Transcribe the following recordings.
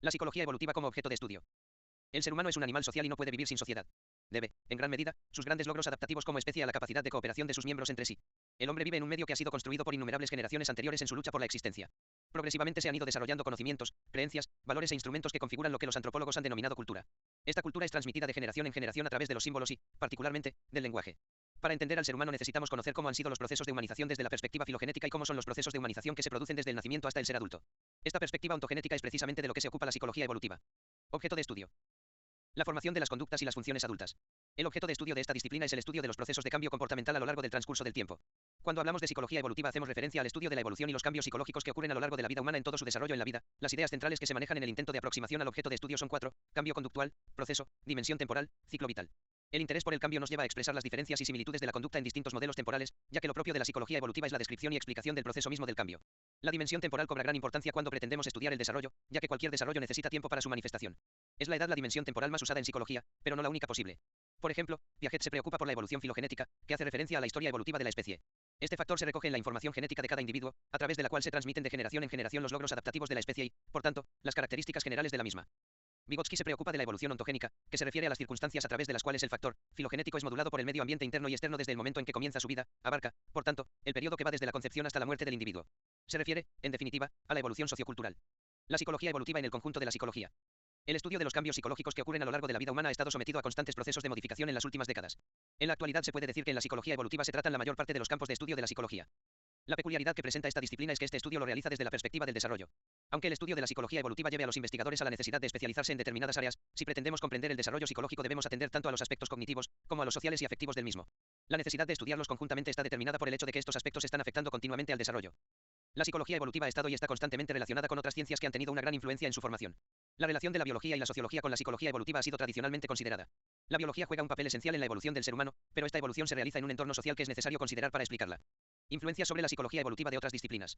La psicología evolutiva como objeto de estudio. El ser humano es un animal social y no puede vivir sin sociedad. Debe, en gran medida, sus grandes logros adaptativos como especie a la capacidad de cooperación de sus miembros entre sí. El hombre vive en un medio que ha sido construido por innumerables generaciones anteriores en su lucha por la existencia. Progresivamente se han ido desarrollando conocimientos, creencias, valores e instrumentos que configuran lo que los antropólogos han denominado cultura. Esta cultura es transmitida de generación en generación a través de los símbolos y, particularmente, del lenguaje. Para entender al ser humano necesitamos conocer cómo han sido los procesos de humanización desde la perspectiva filogenética y cómo son los procesos de humanización que se producen desde el nacimiento hasta el ser adulto. Esta perspectiva ontogenética es precisamente de lo que se ocupa la psicología evolutiva. Objeto de estudio. La formación de las conductas y las funciones adultas. El objeto de estudio de esta disciplina es el estudio de los procesos de cambio comportamental a lo largo del transcurso del tiempo. Cuando hablamos de psicología evolutiva hacemos referencia al estudio de la evolución y los cambios psicológicos que ocurren a lo largo de la vida humana en todo su desarrollo en la vida. Las ideas centrales que se manejan en el intento de aproximación al objeto de estudio son 4: cambio conductual, proceso, dimensión temporal, ciclo vital. El interés por el cambio nos lleva a expresar las diferencias y similitudes de la conducta en distintos modelos temporales, ya que lo propio de la psicología evolutiva es la descripción y explicación del proceso mismo del cambio. La dimensión temporal cobra gran importancia cuando pretendemos estudiar el desarrollo, ya que cualquier desarrollo necesita tiempo para su manifestación. Es la edad la dimensión temporal más usada en psicología, pero no la única posible. Por ejemplo, Piaget se preocupa por la evolución filogenética, que hace referencia a la historia evolutiva de la especie. Este factor se recoge en la información genética de cada individuo, a través de la cual se transmiten de generación en generación los logros adaptativos de la especie y, por tanto, las características generales de la misma. Vygotsky se preocupa de la evolución ontogénica, que se refiere a las circunstancias a través de las cuales el factor filogenético es modulado por el medio ambiente interno y externo desde el momento en que comienza su vida, abarca, por tanto, el periodo que va desde la concepción hasta la muerte del individuo. Se refiere, en definitiva, a la evolución sociocultural. La psicología evolutiva en el conjunto de la psicología. El estudio de los cambios psicológicos que ocurren a lo largo de la vida humana ha estado sometido a constantes procesos de modificación en las últimas décadas. En la actualidad se puede decir que en la psicología evolutiva se tratan la mayor parte de los campos de estudio de la psicología. La peculiaridad que presenta esta disciplina es que este estudio lo realiza desde la perspectiva del desarrollo. Aunque el estudio de la psicología evolutiva lleve a los investigadores a la necesidad de especializarse en determinadas áreas, si pretendemos comprender el desarrollo psicológico debemos atender tanto a los aspectos cognitivos, como a los sociales y afectivos del mismo. La necesidad de estudiarlos conjuntamente está determinada por el hecho de que estos aspectos están afectando continuamente al desarrollo. La psicología evolutiva ha estado y está constantemente relacionada con otras ciencias que han tenido una gran influencia en su formación. La relación de la biología y la sociología con la psicología evolutiva ha sido tradicionalmente considerada. La biología juega un papel esencial en la evolución del ser humano, pero esta evolución se realiza en un entorno social que es necesario considerar para explicarla. Influencia sobre la psicología evolutiva de otras disciplinas.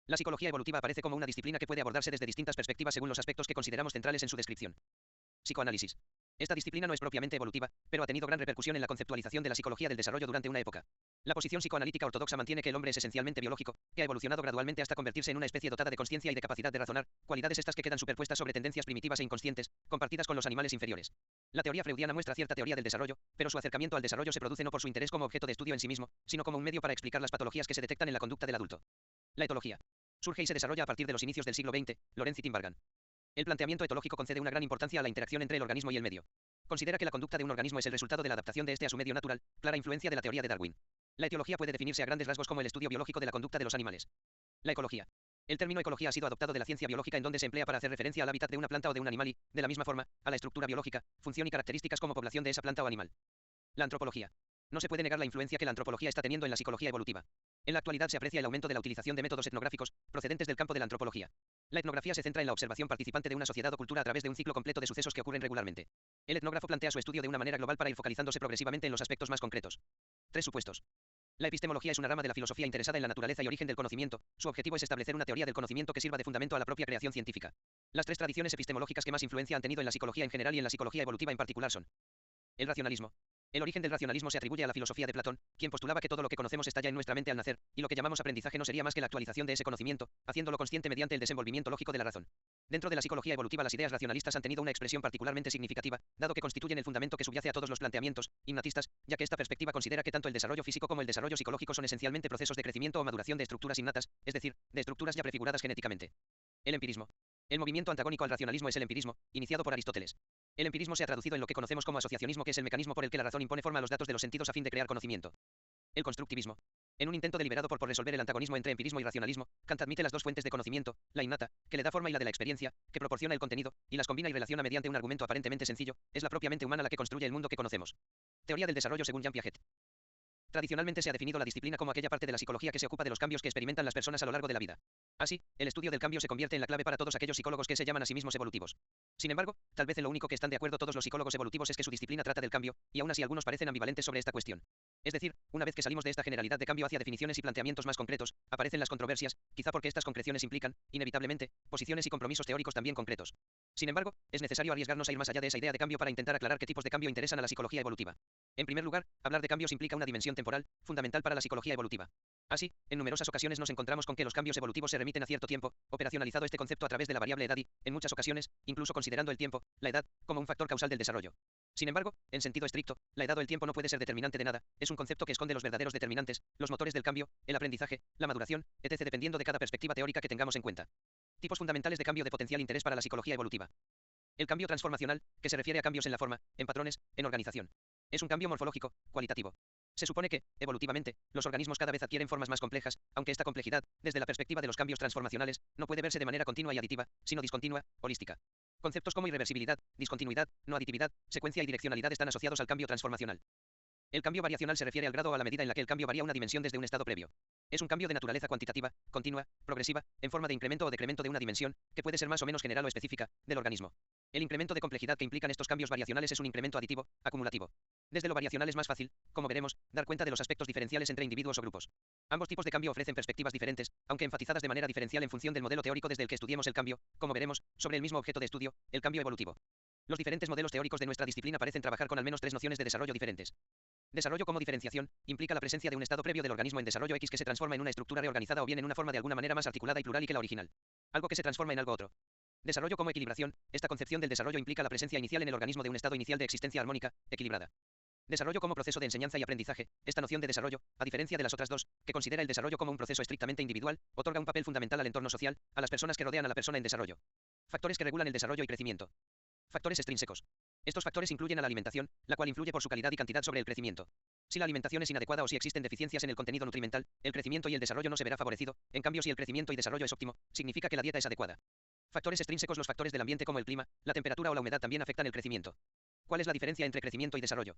La psicología evolutiva aparece como una disciplina que puede abordarse desde distintas perspectivas según los aspectos que consideramos centrales en su descripción. Psicoanálisis. Esta disciplina no es propiamente evolutiva, pero ha tenido gran repercusión en la conceptualización de la psicología del desarrollo durante una época. La posición psicoanalítica ortodoxa mantiene que el hombre es esencialmente biológico, que ha evolucionado gradualmente hasta convertirse en una especie dotada de conciencia y de capacidad de razonar, cualidades estas que quedan superpuestas sobre tendencias primitivas e inconscientes, compartidas con los animales inferiores. La teoría freudiana muestra cierta teoría del desarrollo, pero su acercamiento al desarrollo se produce no por su interés como objeto de estudio en sí mismo, sino como un medio para explicar las patologías que se detectan en la conducta del adulto. La etología. Surge y se desarrolla a partir de los inicios del siglo XX, Lorenz y Tinbergen. El planteamiento etológico concede una gran importancia a la interacción entre el organismo y el medio. Considera que la conducta de un organismo es el resultado de la adaptación de este a su medio natural, clara influencia de la teoría de Darwin. La etiología puede definirse a grandes rasgos como el estudio biológico de la conducta de los animales. La ecología. El término ecología ha sido adoptado de la ciencia biológica en donde se emplea para hacer referencia al hábitat de una planta o de un animal y, de la misma forma, a la estructura biológica, función y características como población de esa planta o animal. La antropología. No se puede negar la influencia que la antropología está teniendo en la psicología evolutiva. En la actualidad se aprecia el aumento de la utilización de métodos etnográficos, procedentes del campo de la antropología. La etnografía se centra en la observación participante de una sociedad o cultura a través de un ciclo completo de sucesos que ocurren regularmente. El etnógrafo plantea su estudio de una manera global para ir focalizándose progresivamente en los aspectos más concretos. 3 supuestos. La epistemología es una rama de la filosofía interesada en la naturaleza y origen del conocimiento. Su objetivo es establecer una teoría del conocimiento que sirva de fundamento a la propia creación científica. Las 3 tradiciones epistemológicas que más influencia han tenido en la psicología en general y en la psicología evolutiva en particular son: el racionalismo. El origen del racionalismo se atribuye a la filosofía de Platón, quien postulaba que todo lo que conocemos está ya en nuestra mente al nacer, y lo que llamamos aprendizaje no sería más que la actualización de ese conocimiento, haciéndolo consciente mediante el desenvolvimiento lógico de la razón. Dentro de la psicología evolutiva las ideas racionalistas han tenido una expresión particularmente significativa, dado que constituyen el fundamento que subyace a todos los planteamientos innatistas, ya que esta perspectiva considera que tanto el desarrollo físico como el desarrollo psicológico son esencialmente procesos de crecimiento o maduración de estructuras innatas, es decir, de estructuras ya prefiguradas genéticamente. El empirismo. El movimiento antagónico al racionalismo es el empirismo, iniciado por Aristóteles. El empirismo se ha traducido en lo que conocemos como asociacionismo, que es el mecanismo por el que la razón impone forma a los datos de los sentidos a fin de crear conocimiento. El constructivismo. En un intento deliberado por resolver el antagonismo entre empirismo y racionalismo, Kant admite las dos fuentes de conocimiento, la innata, que le da forma, y la de la experiencia, que proporciona el contenido, y las combina y relaciona mediante un argumento aparentemente sencillo. Es la propia mente humana la que construye el mundo que conocemos. Teoría del desarrollo según Jean Piaget. Tradicionalmente se ha definido la disciplina como aquella parte de la psicología que se ocupa de los cambios que experimentan las personas a lo largo de la vida. Así, el estudio del cambio se convierte en la clave para todos aquellos psicólogos que se llaman a sí mismos evolutivos. Sin embargo, tal vez en lo único que están de acuerdo todos los psicólogos evolutivos es que su disciplina trata del cambio, y aún así algunos parecen ambivalentes sobre esta cuestión. Es decir, una vez que salimos de esta generalidad de cambio hacia definiciones y planteamientos más concretos, aparecen las controversias, quizá porque estas concreciones implican, inevitablemente, posiciones y compromisos teóricos también concretos. Sin embargo, es necesario arriesgarnos a ir más allá de esa idea de cambio para intentar aclarar qué tipos de cambio interesan a la psicología evolutiva. En primer lugar, hablar de cambios implica una dimensión temporal, fundamental para la psicología evolutiva. Así, en numerosas ocasiones nos encontramos con que los cambios evolutivos se remiten a cierto tiempo, operacionalizado este concepto a través de la variable edad y, en muchas ocasiones, incluso considerando el tiempo, la edad, como un factor causal del desarrollo. Sin embargo, en sentido estricto, la edad o el tiempo no puede ser determinante de nada, es un concepto que esconde los verdaderos determinantes, los motores del cambio, el aprendizaje, la maduración, etc. dependiendo de cada perspectiva teórica que tengamos en cuenta. Tipos fundamentales de cambio de potencial interés para la psicología evolutiva. El cambio transformacional, que se refiere a cambios en la forma, en patrones, en organización. Es un cambio morfológico, cualitativo. Se supone que, evolutivamente, los organismos cada vez adquieren formas más complejas, aunque esta complejidad, desde la perspectiva de los cambios transformacionales, no puede verse de manera continua y aditiva, sino discontinua, holística. Conceptos como irreversibilidad, discontinuidad, no aditividad, secuencia y direccionalidad están asociados al cambio transformacional. El cambio variacional se refiere al grado o a la medida en la que el cambio varía una dimensión desde un estado previo. Es un cambio de naturaleza cuantitativa, continua, progresiva, en forma de incremento o decremento de una dimensión, que puede ser más o menos general o específica, del organismo. El incremento de complejidad que implican estos cambios variacionales es un incremento aditivo, acumulativo. Desde lo variacional es más fácil, como veremos, dar cuenta de los aspectos diferenciales entre individuos o grupos. Ambos tipos de cambio ofrecen perspectivas diferentes, aunque enfatizadas de manera diferencial en función del modelo teórico desde el que estudiemos el cambio, como veremos, sobre el mismo objeto de estudio, el cambio evolutivo. Los diferentes modelos teóricos de nuestra disciplina parecen trabajar con al menos tres nociones de desarrollo diferentes. Desarrollo como diferenciación, implica la presencia de un estado previo del organismo en desarrollo X que se transforma en una estructura reorganizada o bien en una forma de alguna manera más articulada y plural y que la original. Algo que se transforma en algo otro. Desarrollo como equilibración, esta concepción del desarrollo implica la presencia inicial en el organismo de un estado inicial de existencia armónica, equilibrada. Desarrollo como proceso de enseñanza y aprendizaje, esta noción de desarrollo, a diferencia de las otras dos, que considera el desarrollo como un proceso estrictamente individual, otorga un papel fundamental al entorno social, a las personas que rodean a la persona en desarrollo. Factores que regulan el desarrollo y crecimiento. Factores extrínsecos. Estos factores incluyen a la alimentación, la cual influye por su calidad y cantidad sobre el crecimiento. Si la alimentación es inadecuada o si existen deficiencias en el contenido nutrimental, el crecimiento y el desarrollo no se verá favorecido, en cambio si el crecimiento y desarrollo es óptimo, significa que la dieta es adecuada. Factores extrínsecos. Los factores del ambiente como el clima, la temperatura o la humedad también afectan el crecimiento. ¿Cuál es la diferencia entre crecimiento y desarrollo?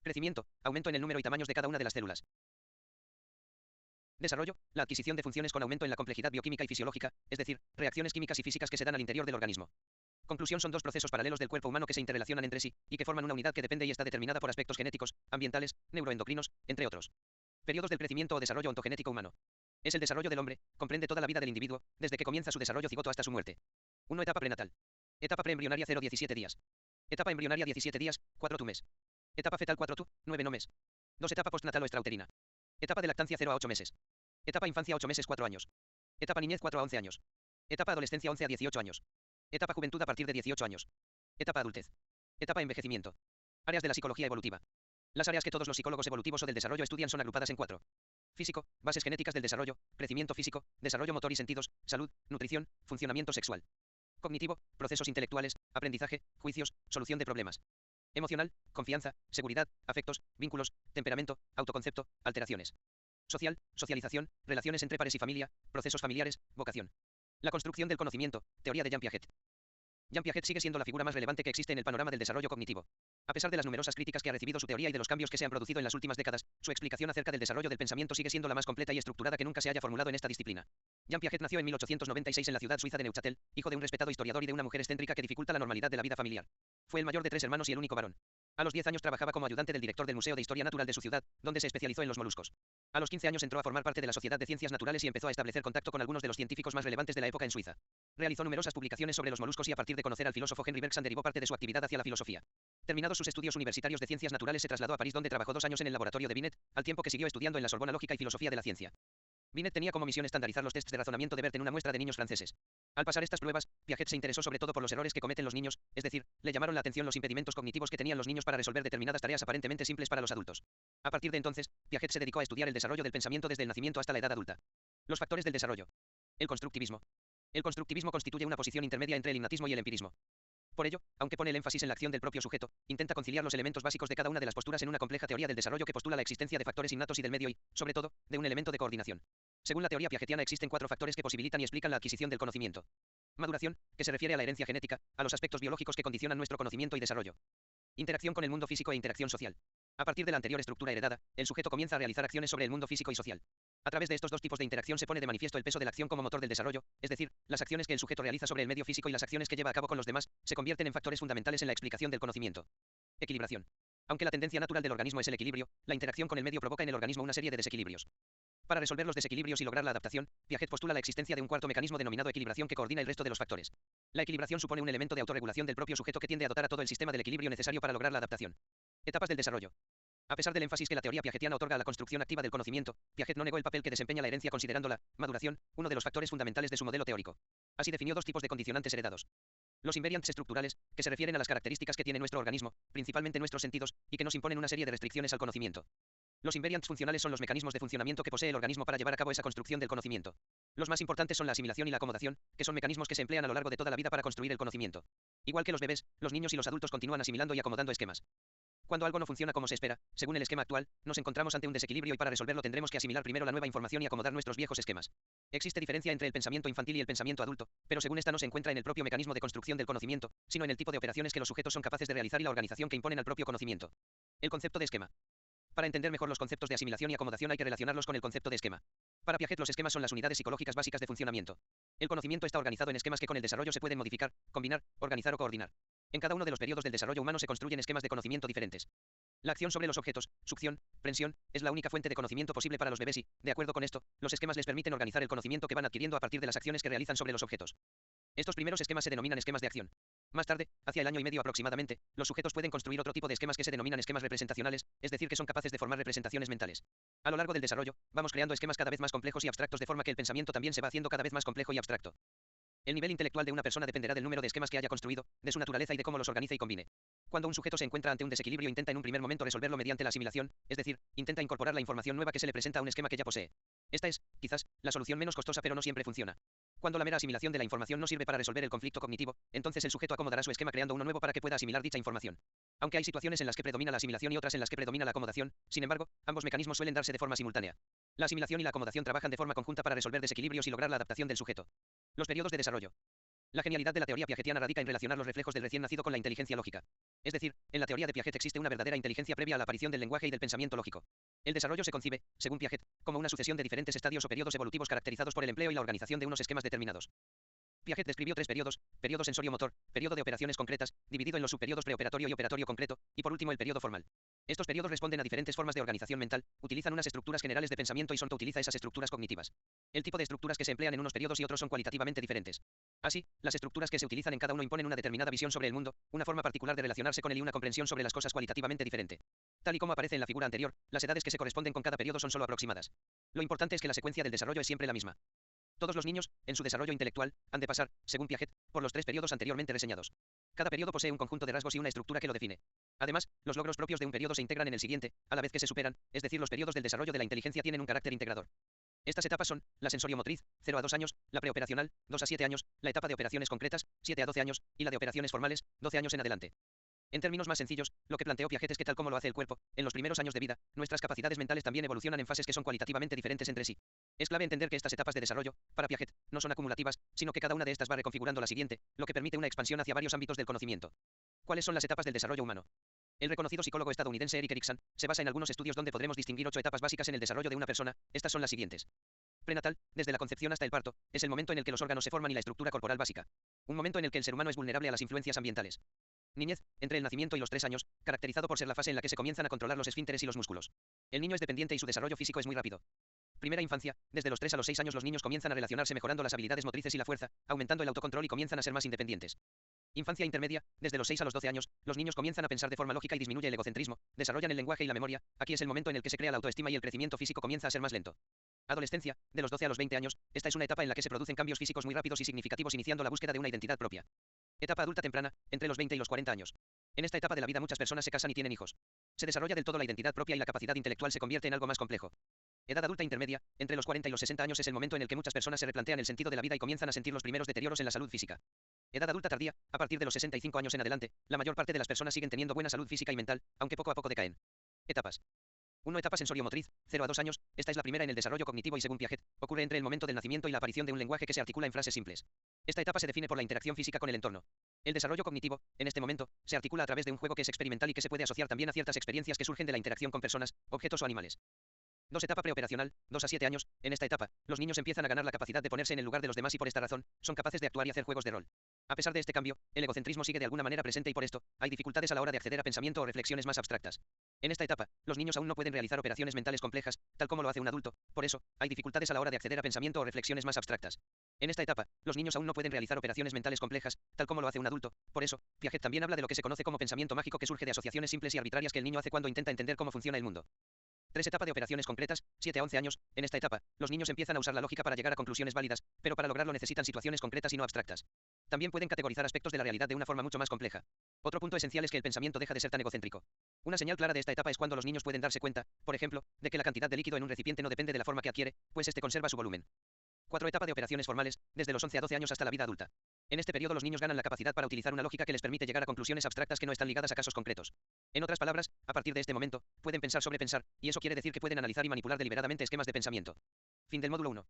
Crecimiento, aumento en el número y tamaños de cada una de las células. Desarrollo, la adquisición de funciones con aumento en la complejidad bioquímica y fisiológica, es decir, reacciones químicas y físicas que se dan al interior del organismo. Conclusión: son dos procesos paralelos del cuerpo humano que se interrelacionan entre sí, y que forman una unidad que depende y está determinada por aspectos genéticos, ambientales, neuroendocrinos, entre otros. Periodos del crecimiento o desarrollo ontogenético humano. Es el desarrollo del hombre, comprende toda la vida del individuo, desde que comienza su desarrollo cigoto hasta su muerte. 1. Etapa prenatal. Etapa preembrionaria 0-17 días. Etapa embrionaria 17 días, 4 tu mes. Etapa fetal 4 tu, 9 no mes. 2. Etapa postnatal o extrauterina. Etapa de lactancia 0 a 8 meses. Etapa infancia 8 meses 4 años. Etapa niñez 4 a 11 años. Etapa adolescencia 11 a 18 años. Etapa juventud a partir de 18 años. Etapa adultez. Etapa envejecimiento. Áreas de la psicología evolutiva. Las áreas que todos los psicólogos evolutivos o del desarrollo estudian son agrupadas en 4. Físico, bases genéticas del desarrollo, crecimiento físico, desarrollo motor y sentidos, salud, nutrición, funcionamiento sexual. Cognitivo, procesos intelectuales, aprendizaje, juicios, solución de problemas. Emocional, confianza, seguridad, afectos, vínculos, temperamento, autoconcepto, alteraciones. Social, socialización, relaciones entre pares y familia, procesos familiares, vocación. La construcción del conocimiento, teoría de Jean Piaget. Jean Piaget sigue siendo la figura más relevante que existe en el panorama del desarrollo cognitivo. A pesar de las numerosas críticas que ha recibido su teoría y de los cambios que se han producido en las últimas décadas, su explicación acerca del desarrollo del pensamiento sigue siendo la más completa y estructurada que nunca se haya formulado en esta disciplina. Jean Piaget nació en 1896 en la ciudad suiza de Neuchâtel, hijo de un respetado historiador y de una mujer excéntrica que dificulta la normalidad de la vida familiar. Fue el mayor de 3 hermanos y el único varón. A los 10 años trabajaba como ayudante del director del Museo de Historia Natural de su ciudad, donde se especializó en los moluscos. A los 15 años entró a formar parte de la Sociedad de Ciencias Naturales y empezó a establecer contacto con algunos de los científicos más relevantes de la época en Suiza. Realizó numerosas publicaciones sobre los moluscos y a partir de conocer al filósofo Henry Bergson derivó parte de su actividad hacia la filosofía. Terminados sus estudios universitarios de ciencias naturales se trasladó a París donde trabajó 2 años en el laboratorio de Binet, al tiempo que siguió estudiando en la Sorbona lógica y filosofía de la ciencia. Binet tenía como misión estandarizar los tests de razonamiento de Bert en una muestra de niños franceses. Al pasar estas pruebas, Piaget se interesó sobre todo por los errores que cometen los niños, es decir, le llamaron la atención los impedimentos cognitivos que tenían los niños para resolver determinadas tareas aparentemente simples para los adultos. A partir de entonces, Piaget se dedicó a estudiar el desarrollo del pensamiento desde el nacimiento hasta la edad adulta. Los factores del desarrollo. El constructivismo. El constructivismo constituye una posición intermedia entre el innatismo y el empirismo. Por ello, aunque pone el énfasis en la acción del propio sujeto, intenta conciliar los elementos básicos de cada una de las posturas en una compleja teoría del desarrollo que postula la existencia de factores innatos y del medio y, sobre todo, de un elemento de coordinación. Según la teoría piagetiana existen 4 factores que posibilitan y explican la adquisición del conocimiento. Maduración, que se refiere a la herencia genética, a los aspectos biológicos que condicionan nuestro conocimiento y desarrollo. Interacción con el mundo físico e interacción social. A partir de la anterior estructura heredada, el sujeto comienza a realizar acciones sobre el mundo físico y social. A través de estos dos tipos de interacción se pone de manifiesto el peso de la acción como motor del desarrollo, es decir, las acciones que el sujeto realiza sobre el medio físico y las acciones que lleva a cabo con los demás, se convierten en factores fundamentales en la explicación del conocimiento. Equilibración. Aunque la tendencia natural del organismo es el equilibrio, la interacción con el medio provoca en el organismo una serie de desequilibrios. Para resolver los desequilibrios y lograr la adaptación, Piaget postula la existencia de un cuarto mecanismo denominado equilibración que coordina el resto de los factores. La equilibración supone un elemento de autorregulación del propio sujeto que tiende a dotar a todo el sistema del equilibrio necesario para lograr la adaptación. Etapas del desarrollo. A pesar del énfasis que la teoría piagetiana otorga a la construcción activa del conocimiento, Piaget no negó el papel que desempeña la herencia considerando la maduración uno de los factores fundamentales de su modelo teórico. Así definió dos tipos de condicionantes heredados. Los invariants estructurales, que se refieren a las características que tiene nuestro organismo, principalmente nuestros sentidos, y que nos imponen una serie de restricciones al conocimiento. Los invariants funcionales son los mecanismos de funcionamiento que posee el organismo para llevar a cabo esa construcción del conocimiento. Los más importantes son la asimilación y la acomodación, que son mecanismos que se emplean a lo largo de toda la vida para construir el conocimiento. Igual que los bebés, los niños y los adultos continúan asimilando y acomodando esquemas. Cuando algo no funciona como se espera, según el esquema actual, nos encontramos ante un desequilibrio y para resolverlo tendremos que asimilar primero la nueva información y acomodar nuestros viejos esquemas. Existe diferencia entre el pensamiento infantil y el pensamiento adulto, pero según esta no se encuentra en el propio mecanismo de construcción del conocimiento, sino en el tipo de operaciones que los sujetos son capaces de realizar y la organización que imponen al propio conocimiento. El concepto de esquema. Para entender mejor los conceptos de asimilación y acomodación hay que relacionarlos con el concepto de esquema. Para Piaget los esquemas son las unidades psicológicas básicas de funcionamiento. El conocimiento está organizado en esquemas que con el desarrollo se pueden modificar, combinar, organizar o coordinar. En cada uno de los periodos del desarrollo humano se construyen esquemas de conocimiento diferentes. La acción sobre los objetos, succión, prensión, es la única fuente de conocimiento posible para los bebés y, de acuerdo con esto, los esquemas les permiten organizar el conocimiento que van adquiriendo a partir de las acciones que realizan sobre los objetos. Estos primeros esquemas se denominan esquemas de acción. Más tarde, hacia el año y medio aproximadamente, los sujetos pueden construir otro tipo de esquemas que se denominan esquemas representacionales, es decir, que son capaces de formar representaciones mentales. A lo largo del desarrollo, vamos creando esquemas cada vez más complejos y abstractos de forma que el pensamiento también se va haciendo cada vez más complejo y abstracto. El nivel intelectual de una persona dependerá del número de esquemas que haya construido, de su naturaleza y de cómo los organice y combine. Cuando un sujeto se encuentra ante un desequilibrio intenta en un primer momento resolverlo mediante la asimilación, es decir, intenta incorporar la información nueva que se le presenta a un esquema que ya posee. Esta es, quizás, la solución menos costosa pero no siempre funciona. Cuando la mera asimilación de la información no sirve para resolver el conflicto cognitivo, entonces el sujeto acomodará su esquema creando uno nuevo para que pueda asimilar dicha información. Aunque hay situaciones en las que predomina la asimilación y otras en las que predomina la acomodación, sin embargo, ambos mecanismos suelen darse de forma simultánea. La asimilación y la acomodación trabajan de forma conjunta para resolver desequilibrios y lograr la adaptación del sujeto. Los periodos de desarrollo. La genialidad de la teoría piagetiana radica en relacionar los reflejos del recién nacido con la inteligencia lógica. Es decir, en la teoría de Piaget existe una verdadera inteligencia previa a la aparición del lenguaje y del pensamiento lógico. El desarrollo se concibe, según Piaget, como una sucesión de diferentes estadios o periodos evolutivos caracterizados por el empleo y la organización de unos esquemas determinados. Piaget describió tres periodos: periodo sensorio-motor, periodo de operaciones concretas, dividido en los subperiodos preoperatorio y operatorio concreto, y por último el periodo formal. Estos periodos responden a diferentes formas de organización mental, utilizan unas estructuras generales de pensamiento y Sonta utiliza esas estructuras cognitivas. El tipo de estructuras que se emplean en unos periodos y otros son cualitativamente diferentes. Así, las estructuras que se utilizan en cada uno imponen una determinada visión sobre el mundo, una forma particular de relacionarse con él y una comprensión sobre las cosas cualitativamente diferente. Tal y como aparece en la figura anterior, las edades que se corresponden con cada periodo son solo aproximadas. Lo importante es que la secuencia del desarrollo es siempre la misma. Todos los niños, en su desarrollo intelectual, han de pasar, según Piaget, por los tres periodos anteriormente reseñados. Cada periodo posee un conjunto de rasgos y una estructura que lo define. Además, los logros propios de un periodo se integran en el siguiente, a la vez que se superan, es decir, los periodos del desarrollo de la inteligencia tienen un carácter integrador. Estas etapas son, la sensorio-motriz, 0 a 2 años, la preoperacional, 2 a 7 años, la etapa de operaciones concretas, 7 a 12 años, y la de operaciones formales, 12 años en adelante. En términos más sencillos, lo que planteó Piaget es que tal como lo hace el cuerpo, en los primeros años de vida, nuestras capacidades mentales también evolucionan en fases que son cualitativamente diferentes entre sí. Es clave entender que estas etapas de desarrollo, para Piaget, no son acumulativas, sino que cada una de estas va reconfigurando la siguiente, lo que permite una expansión hacia varios ámbitos del conocimiento. ¿Cuáles son las etapas del desarrollo humano? El reconocido psicólogo estadounidense Erik Erikson se basa en algunos estudios donde podremos distinguir 8 etapas básicas en el desarrollo de una persona. Estas son las siguientes. Prenatal, desde la concepción hasta el parto, es el momento en el que los órganos se forman y la estructura corporal básica. Un momento en el que el ser humano es vulnerable a las influencias ambientales. Niñez, entre el nacimiento y los 3 años, caracterizado por ser la fase en la que se comienzan a controlar los esfínteres y los músculos. El niño es dependiente y su desarrollo físico es muy rápido. Primera infancia, desde los 3 a los 6 años los niños comienzan a relacionarse mejorando las habilidades motrices y la fuerza, aumentando el autocontrol y comienzan a ser más independientes. Infancia intermedia, desde los 6 a los 12 años, los niños comienzan a pensar de forma lógica y disminuye el egocentrismo, desarrollan el lenguaje y la memoria, aquí es el momento en el que se crea la autoestima y el crecimiento físico comienza a ser más lento. Adolescencia, de los 12 a los 20 años, esta es una etapa en la que se producen cambios físicos muy rápidos y significativos iniciando la búsqueda de una identidad propia. Etapa adulta temprana, entre los 20 y los 40 años. En esta etapa de la vida muchas personas se casan y tienen hijos. Se desarrolla del todo la identidad propia y la capacidad intelectual se convierte en algo más complejo. Edad adulta intermedia, entre los 40 y los 60 años es el momento en el que muchas personas se replantean el sentido de la vida y comienzan a sentir los primeros deterioros en la salud física. Edad adulta tardía, a partir de los 65 años en adelante, la mayor parte de las personas siguen teniendo buena salud física y mental, aunque poco a poco decaen. Etapas. 1. Etapa sensorio-motriz, 0 a 2 años, esta es la primera en el desarrollo cognitivo y según Piaget, ocurre entre el momento del nacimiento y la aparición de un lenguaje que se articula en frases simples. Esta etapa se define por la interacción física con el entorno. El desarrollo cognitivo, en este momento, se articula a través de un juego que es experimental y que se puede asociar también a ciertas experiencias que surgen de la interacción con personas, objetos o animales. 2. Etapa preoperacional, 2 a 7 años, en esta etapa, los niños empiezan a ganar la capacidad de ponerse en el lugar de los demás y por esta razón, son capaces de actuar y hacer juegos de rol. A pesar de este cambio, el egocentrismo sigue de alguna manera presente y por esto, hay dificultades a la hora de acceder a pensamiento o reflexiones más abstractas. En esta etapa, los niños aún no pueden realizar operaciones mentales complejas, tal como lo hace un adulto, por eso, hay dificultades a la hora de acceder a pensamiento o reflexiones más abstractas. En esta etapa, los niños aún no pueden realizar operaciones mentales complejas, tal como lo hace un adulto. Por eso, Piaget también habla de lo que se conoce como pensamiento mágico, que surge de asociaciones simples y arbitrarias que el niño hace cuando intenta entender cómo funciona el mundo. 3. Etapa de operaciones concretas, 7 a 11 años. En esta etapa, los niños empiezan a usar la lógica para llegar a conclusiones válidas, pero para lograrlo necesitan situaciones concretas y no abstractas. También pueden categorizar aspectos de la realidad de una forma mucho más compleja. Otro punto esencial es que el pensamiento deja de ser tan egocéntrico. Una señal clara de esta etapa es cuando los niños pueden darse cuenta, por ejemplo, de que la cantidad de líquido en un recipiente no depende de la forma que adquiere, pues este conserva su volumen. 4. Etapa de operaciones formales, desde los 11 a 12 años hasta la vida adulta. En este periodo los niños ganan la capacidad para utilizar una lógica que les permite llegar a conclusiones abstractas que no están ligadas a casos concretos. En otras palabras, a partir de este momento, pueden pensar sobre pensar, y eso quiere decir que pueden analizar y manipular deliberadamente esquemas de pensamiento. Fin del módulo 1.